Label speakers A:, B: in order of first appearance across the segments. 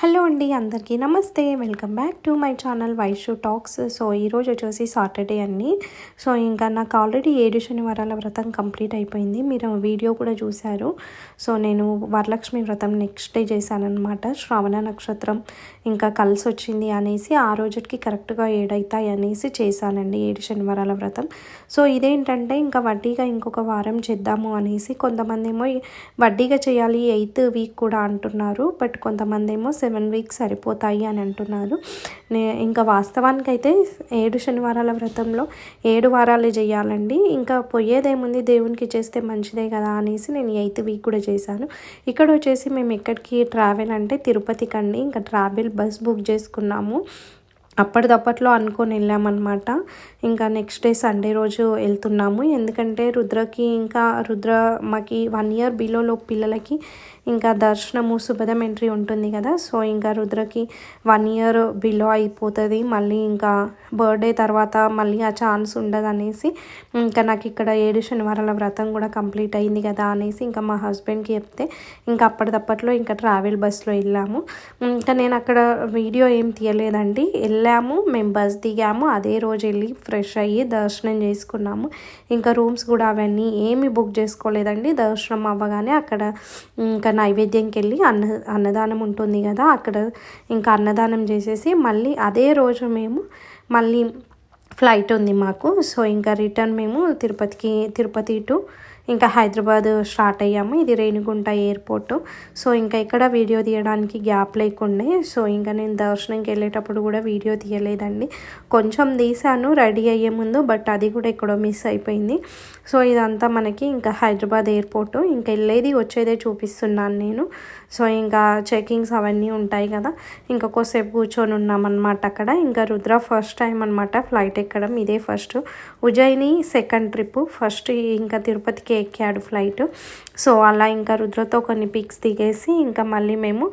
A: Hello అండి, అందరికీ నమస్తే. Welcome back to my channel Vaishu talks. So ఈరోజు వచ్చేసి సాటర్డే అండి. సో ఇంకా నాకు ఆల్రెడీ 7 శనివారాల వ్రతం కంప్లీట్ అయిపోయింది. మీరు వీడియో కూడా చూశారు. సో నేను వరలక్ష్మి వ్రతం నెక్స్ట్ డే చేశానమాట. శ్రావణ నక్షత్రం ఇంకా కలిసి వచ్చింది అనేసి ఆ రోజుకి కరెక్ట్గా 7 అవుతాయి అనేసి చేశానండి 7 శనివారాల వ్రతం. సో ఇదేంటంటే ఇంకా వడ్డీగా ఇంకొక వారం చేద్దాము అనేసి, కొంతమంది ఏమో వడ్డీగా చేయాలి 8th వీక్ కూడా అంటున్నారు. బట్ కొంతమంది ఏమో 7 వీక్స్ సరిపోతాయి అని అంటున్నారు. ఇంకా వాస్తవానికి అయితే 7 శనివారాల వ్రతంలో 7 వారాలే చేయాలండి. ఇంకా పోయేదేముంది, దేవునికి చేస్తే మంచిదే కదా అనేసి నేను 8th వీక్ కూడా చేశాను. ఇక్కడ వచ్చేసి మేము ఎక్కడికి ట్రావెల్ అంటే తిరుపతికి అండి. ఇంకా ట్రావెల్ బస్ బుక్ చేసుకున్నాము. అప్పటిదప్పట్లో అనుకొని వెళ్ళామన్నమాట. ఇంకా నెక్స్ట్ డే సండే రోజు వెళ్తున్నాము. ఎందుకంటే రుద్రకి ఇంకా మాకి 1 year బిలోలో పిల్లలకి ఇంకా దర్శనము శుభదం ఎంట్రీ ఉంటుంది కదా. సో ఇంకా రుద్రకి 1 year బిలో అయిపోతుంది. మళ్ళీ ఇంకా బర్త్డే తర్వాత మళ్ళీ ఆ ఛాన్స్ ఉండదు అనేసి, ఇంకా నాకు ఇక్కడ 7 శనివారాల వ్రతం కూడా కంప్లీట్ అయింది కదా అనేసి ఇంకా మా హస్బెండ్కి చెప్తే ఇంకా అప్పటిదప్పట్లో ఇంకా ట్రావెల్ బస్లో వెళ్ళాము. ఇంకా నేను అక్కడ వీడియో ఏం తీయలేదండి. వెళ్ళాము, మేము బస్ దిగాము, అదే రోజు వెళ్ళి ఫ్రెష్ అయ్యి దర్శనం చేసుకున్నాము. ఇంకా రూమ్స్ కూడా అవన్నీ ఏమి బుక్ చేసుకోలేదండి. దర్శనం అవ్వగానే అక్కడ ఇంకా నైవేద్యంకి వెళ్ళి అన్నదానం ఉంటుంది కదా, అక్కడ ఇంకా అన్నదానం చేసేసి మళ్ళీ అదే రోజు మేము మళ్ళీ ఫ్లైట్ ఉంది మాకు. సో ఇంకా రిటర్న్ మేము తిరుపతి టు ఇంకా హైదరాబాద్ స్టార్ట్ అయ్యాము. ఇది రేణిగుంట ఎయిర్పోర్టు. సో ఇంకా ఇక్కడ వీడియో తీయడానికి గ్యాప్ లేకుండే. సో ఇంకా నేను దర్శనంకి వెళ్ళేటప్పుడు కూడా వీడియో తీయలేదండి. కొంచెం తీసాను రెడీ అయ్యే ముందు, బట్ అది కూడా ఎక్కడో మిస్ అయిపోయింది. సో ఇదంతా మనకి ఇంకా హైదరాబాద్ ఎయిర్పోర్టు. ఇంకా వెళ్ళేది వచ్చేదే చూపిస్తున్నాను నేను. సో ఇంకా చెకింగ్స్ అవన్నీ ఉంటాయి కదా, ఇంకా కొద్దిసేపు కూర్చొని ఉన్నామన్నమాట అక్కడ. ఇంకా రుద్ర ఫస్ట్ టైం అనమాట ఫ్లైట్ ఎక్కడం, ఇదే first. Ujjaini second trip, first ఇంకా తిరుపతికి ఎక్కాడు ఫ్లైట్. సో అలా ఇంకా రుద్రతో కొన్ని పిక్స్ దిగేసి ఇంకా మళ్ళీ మేము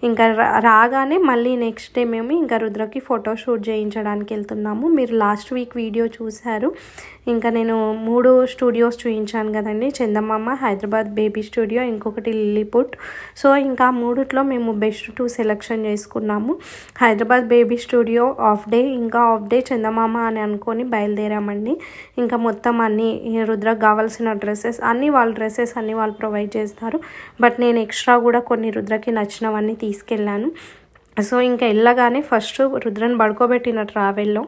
A: ఇంకా రాగానే మళ్ళీ నెక్స్ట్ డే మేము ఇంకా రుద్రకి ఫోటోషూట్ చేయించడానికి వెళ్తున్నాము. మీరు లాస్ట్ వీక్ వీడియో చూశారు. ఇంకా నేను 3 స్టూడియోస్ చూపించాను కదండి. చందమామ, హైదరాబాద్ బేబీ స్టూడియో, ఇంకొకటి లిల్లీపుట్. సో ఇంకా 3లో మేము బెస్ట్ 2 సెలెక్షన్ చేసుకున్నాము. Hyderabad baby studio half day, ఇంకా హాఫ్ డే చందమామ అని అనుకొని బయలుదేరామండి. ఇంకా మొత్తం అన్ని రుద్రకు కావాల్సిన డ్రెస్సెస్ అన్నీ వాళ్ళు ప్రొవైడ్ చేస్తారు. బట్ నేను ఎక్స్ట్రా కూడా కొన్ని రుద్రకి నచ్చినవన్నీ తీసుకెళ్ళాను. సో ఇంకా వెళ్ళగానే ఫస్ట్ రుద్రని పడుకోబెట్టిన ట్రావెల్లో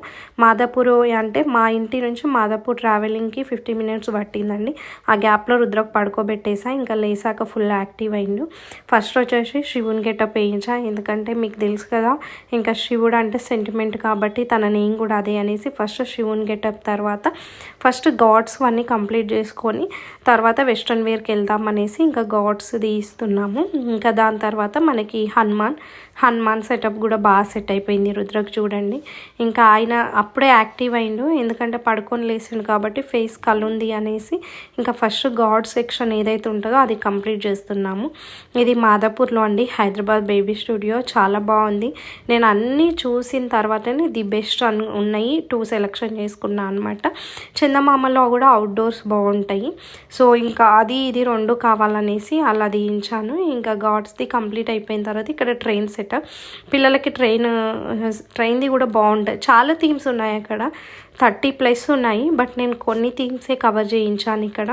A: మాదాపూర్, అంటే మా ఇంటి నుంచి మాదాపూర్ ట్రావెలింగ్కి 50 minutes పట్టిందండి. ఆ గ్యాప్లో రుద్రకు పడుకోబెట్టేసా. ఇంకా లేసాక ఫుల్ యాక్టివ్ అయిండు. ఫస్ట్ వచ్చేసి శివుని గెటప్ వేయించా. ఎందుకంటే మీకు తెలుసు కదా, ఇంకా శివుడు అంటే సెంటిమెంట్ కాబట్టి తన నేమ్ కూడా అదే అనేసి ఫస్ట్ శివుని గెటప్, తర్వాత ఫస్ట్ గాడ్స్ అన్నీ కంప్లీట్ చేసుకొని తర్వాత వెస్ట్రన్ వేర్కి వెళ్దామనేసి ఇంకా గాడ్స్ తీస్తున్నాము. ఇంకా దాని తర్వాత మనకి హనుమాన్ సెటప్ కూడా బాగా సెట్ అయిపోయింది రుద్రకు. చూడండి, ఇంకా ఆయన అప్పుడే యాక్టివ్ అయిండు. ఎందుకంటే పడుకొని లేచిండు కాబట్టి ఫేస్ కలుంది అనేసి ఇంకా ఫస్ట్ గాడ్ సెక్షన్ ఏదైతే ఉంటుందో అది కంప్లీట్ చేస్తున్నాము. ఇది మాదాపూర్లో అండి, హైదరాబాద్ బేబీ స్టూడియో. చాలా బాగుంది. నేను అన్నీ చూసిన తర్వాతనే ది బెస్ట్ ఉన్నాయి 2 సెలెక్షన్ చేసుకున్నాను అనమాట. చందమామలో కూడా అవుట్డోర్స్ బాగుంటాయి. సో ఇంకా అది ఇది 2 కావాలనేసి అలా తీయించాను. ఇంకా గాడ్స్ది కంప్లీట్ అయిపోయిన తర్వాత ఇక్కడ ట్రైన్ సెటప్, పిల్లలకి ట్రైన్ది కూడా బాగుంటుంది. చాలా థీమ్స్ ఉన్నాయి అక్కడ, 30+ ఉన్నాయి. బట్ నేను కొన్ని థీమ్సే కవర్ చేయించాను ఇక్కడ.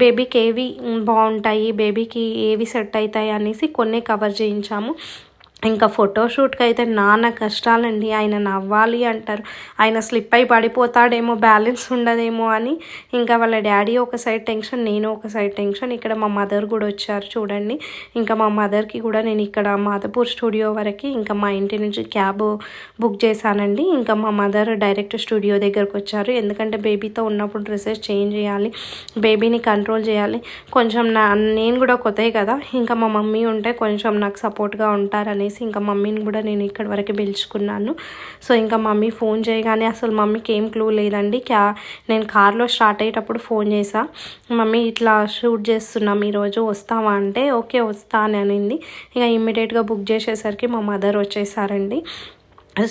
A: బేబీకి ఏవి బాగుంటాయి, బేబీకి ఏవి సెట్ అవుతాయి అనేసి కొన్ని కవర్ చేయించాము. ఇంకా ఫోటోషూట్కి అయితే నాన్న కష్టాలండి. ఆయన నవ్వాలి అంటారు, ఆయన స్లిప్ అయి పడిపోతాడేమో, బ్యాలెన్స్ ఉండదేమో అని ఇంకా వాళ్ళ డాడీ ఒక సైడ్ టెన్షన్, నేను ఒక సైడ్ టెన్షన్. ఇక్కడ మా మదర్ కూడా వచ్చారు చూడండి. ఇంకా మా మదర్కి కూడా నేను ఇక్కడ మాదాపూర్ స్టూడియో వరకు ఇంకా మా ఇంటి నుంచి క్యాబ్ బుక్ చేశానండి. ఇంకా మా మదర్ డైరెక్ట్ స్టూడియో దగ్గరకు వచ్చారు. ఎందుకంటే బేబీతో ఉన్నప్పుడు డ్రెస్సెస్ చేంజ్ చేయాలి, బేబీని కంట్రోల్ చేయాలి. కొంచెం నేను కూడా కొత్తది కదా, ఇంకా మా మమ్మీ ఉంటే కొంచెం నాకు సపోర్ట్గా ఉంటారని ఇంకా మమ్మీని కూడా నేను ఇక్కడ వరకు పిలుచుకున్నాను. సో ఇంకా మమ్మీ ఫోన్ చేయగానే అసలు మమ్మీకి ఏం క్లూ లేదండి. నేను కార్లో స్టార్ట్ అయ్యేటప్పుడు ఫోన్ చేసా, మమ్మీ ఇట్లా షూట్ చేస్తున్నాం ఈరోజు వస్తావా అంటే ఓకే వస్తా అని అనింది. ఇక ఇమ్మీడియట్గా బుక్ చేసేసరికి మా మదర్ వచ్చేసారండి.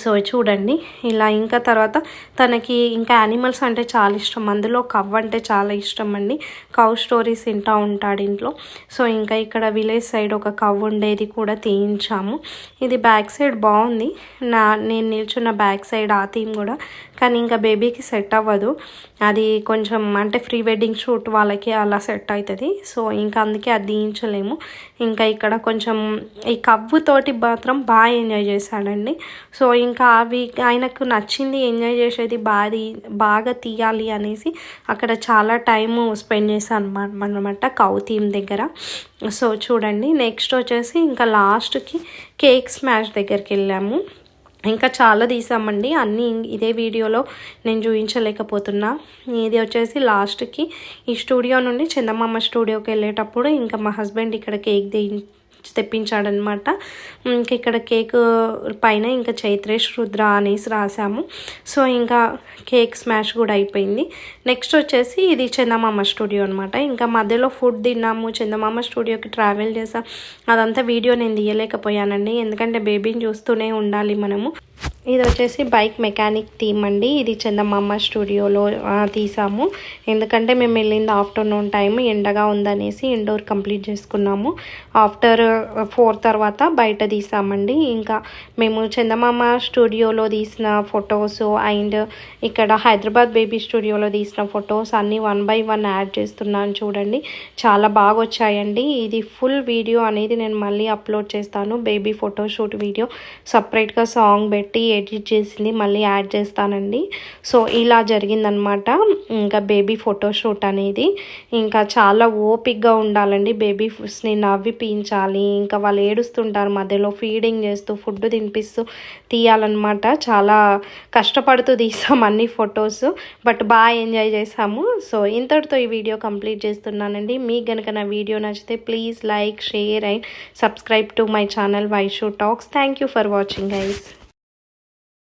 A: సో చూడండి ఇలా. ఇంకా తర్వాత తనకి ఇంకా యానిమల్స్ అంటే చాలా ఇష్టం, అందులో కవ్ అంటే చాలా ఇష్టం అండి. కవ్ స్టోరీస్ వింటూ ఉంటాడు ఇంట్లో. సో ఇంకా ఇక్కడ విలేజ్ సైడ్ ఒక కవ్ ఉండేది కూడా తీయించాము. ఇది బ్యాక్ సైడ్ బాగుంది, నేను నిల్చున్న బ్యాక్ సైడ్ ఆ థీమ్ కూడా. కానీ ఇంకా బేబీకి సెట్ అవ్వదు, అది కొంచెం అంటే ప్రీ వెడ్డింగ్ షూట్ వాళ్ళకి అలా సెట్ అవుతుంది. సో ఇంకా అందుకే అది తీయించలేము. ఇంకా ఇక్కడ కొంచెం ఈ కవ్వుతోటి మాత్రం బాగా ఎంజాయ్ చేశాడండి. సో ఇంకా అవి ఆయనకు నచ్చింది ఎంజాయ్ చేసేది బాగా తీయాలి అనేసి అక్కడ చాలా టైము స్పెండ్ చేశాను అనమాట కౌ థీమ్ దగ్గర. సో చూడండి, నెక్స్ట్ వచ్చేసి ఇంకా లాస్ట్కి కేక్ స్మాష్ దగ్గరికి వెళ్ళాము. ఇంకా చాలా తీసామండి, అన్నీ ఇదే వీడియోలో నేను చూపించలేకపోతున్నా. ఇది వచ్చేసి లాస్ట్కి ఈ స్టూడియో నుండి చందమామ స్టూడియోకి వెళ్ళేటప్పుడు ఇంకా మా హస్బెండ్ ఇక్కడ కేక్ తెప్పించాడనమాట. ఇంక ఇక్కడ కేక్ పైన ఇంకా చైత్రేష్ రుద్ర అనేసి రాసాము. సో ఇంకా కేక్ స్మాష్ కూడా అయిపోయింది. నెక్స్ట్ వచ్చేసి ఇది చందమామ స్టూడియో అనమాట. ఇంకా మధ్యలో ఫుడ్ తిన్నాము, చందమామ స్టూడియోకి ట్రావెల్ చేసాం. అదంతా వీడియో నేను తీయలేకపోయానండి, ఎందుకంటే బేబీని చూస్తూనే ఉండాలి మనము. ఇది వచ్చేసి బైక్ మెకానిక్ థీమ్ అండి. ఇది చందమామ స్టూడియోలో తీసాము, ఎందుకంటే మేము వెళ్ళింది ఆఫ్టర్నూన్ టైం, ఎండగా ఉందనేసి ఇండోర్ కంప్లీట్ చేసుకున్నాము. ఆఫ్టర్ 4 తర్వాత బయట తీసామండి. ఇంకా మేము చందమామ స్టూడియోలో తీసిన ఫొటోస్ అండ్ ఇక్కడ హైదరాబాద్ బేబీ స్టూడియోలో తీసిన ఫొటోస్ అన్నీ 1 by 1 యాడ్ చేస్తున్నాను చూడండి. చాలా బాగా వచ్చాయండి. ఇది ఫుల్ వీడియో అనేది నేను మళ్ళీ అప్లోడ్ చేస్తాను. బేబీ ఫోటోషూట్ వీడియో సపరేట్గా సాంగ్ పెట్టి ఎడిట్ చేసింది మళ్ళీ యాడ్ చేస్తానండి. సో ఇలా జరిగిందనమాట ఇంకా బేబీ ఫోటోషూట్ అనేది. ఇంకా చాలా ఓపిక్గా ఉండాలండి, బేబీస్ని నవ్విపించాలి. ఇంకా వాళ్ళు ఏడుస్తుంటారు మధ్యలో, ఫీడింగ్ చేస్తూ ఫుడ్ తినిపిస్తూ తీయాలన్నమాట. చాలా కష్టపడుతూ తీసాం అన్ని ఫొటోస్, బట్ బాగా ఎంజాయ్ చేసాము. సో ఇంతటితో ఈ వీడియో కంప్లీట్ చేస్తున్నానండి. మీకు కనుక నా వీడియో నచ్చితే please like, share and subscribe to my channel Vaishu talks. Thank you for watching guys.